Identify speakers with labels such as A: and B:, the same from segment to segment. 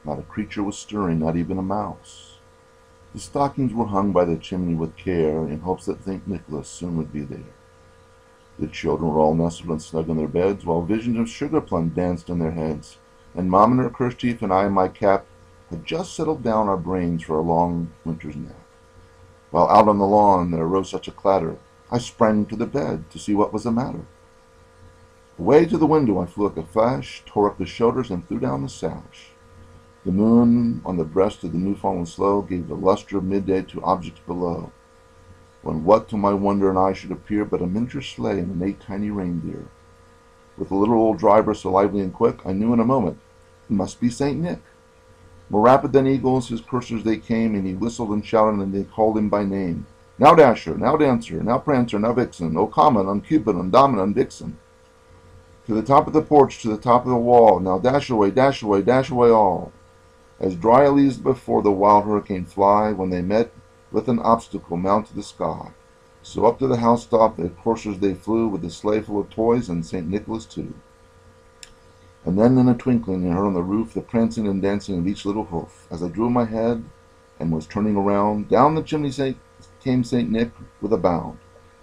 A: Not a creature was stirring, not even a mouse. The stockings were hung by the chimney with care, in hopes that St. Nicholas soon would be there. The children were all nestled and snug in their beds, while visions of sugar plum danced in their heads, and Mom in her kerchief and I in my cap had just settled down our brains for a long winter's nap. While out on the lawn there arose such a clatter, I sprang to the bed to see what was the matter. Away to the window I flew like a flash, tore up the shutters, and threw down the sash. The moon on the breast of the new-fallen snow gave the lustre of midday to objects below, when what to my wonder and eye should appear but a miniature sleigh and 8 tiny reindeer. With a little old driver so lively and quick, I knew in a moment it must be St. Nick. More rapid than eagles, his coursers they came, and he whistled and shouted, and they called him by name. Now Dasher, now Dancer, now Prancer, now Vixen, O Comet, on Cupid, on Dominant, on Vixen. To the top of the porch, to the top of the wall, now dash away all. As dry leaves before the wild hurricane fly, when they met with an obstacle mount to the sky, so up to the housetop their coursers they flew, with the sleigh full of toys, and St. Nicholas too. And then in a twinkling I heard on the roof the prancing and dancing of each little hoof. As I drew my head and was turning around, down the chimney came St. Nick with a bound.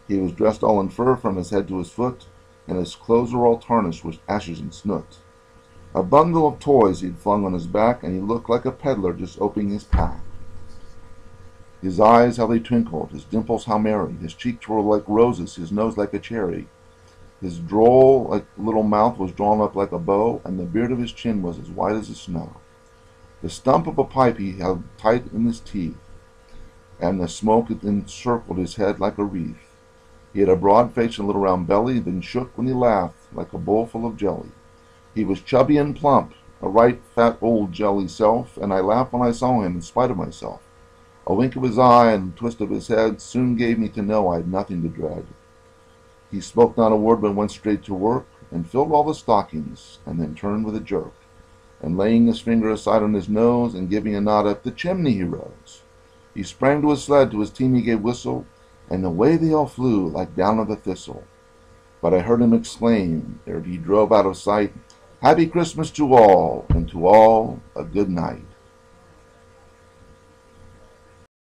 A: He was dressed all in fur from his head to his foot, and his clothes were all tarnished with ashes and snoot. A bundle of toys he'd flung on his back, and he looked like a peddler just opening his pack. His eyes, how they twinkled, his dimples how merry, his cheeks were like roses, his nose like a cherry. His droll like little mouth was drawn up like a bow, and the beard of his chin was as white as the snow. The stump of a pipe he held tight in his teeth, and the smoke encircled his head like a wreath. He had a broad face and a little round belly, then shook when he laughed like a bowl full of jelly. He was chubby and plump, a right fat old jelly self, and I laughed when I saw him in spite of myself. A wink of his eye and a twist of his head soon gave me to know I had nothing to dread. He spoke not a word, but went straight to work, and filled all the stockings, and then turned with a jerk, and laying his finger aside on his nose, and giving a nod up the chimney he rose. He sprang to his sled, to his team he gave whistle, and away they all flew like down on the thistle. But I heard him exclaim, ere he drove out of sight, Happy Christmas to all, and to all a good night.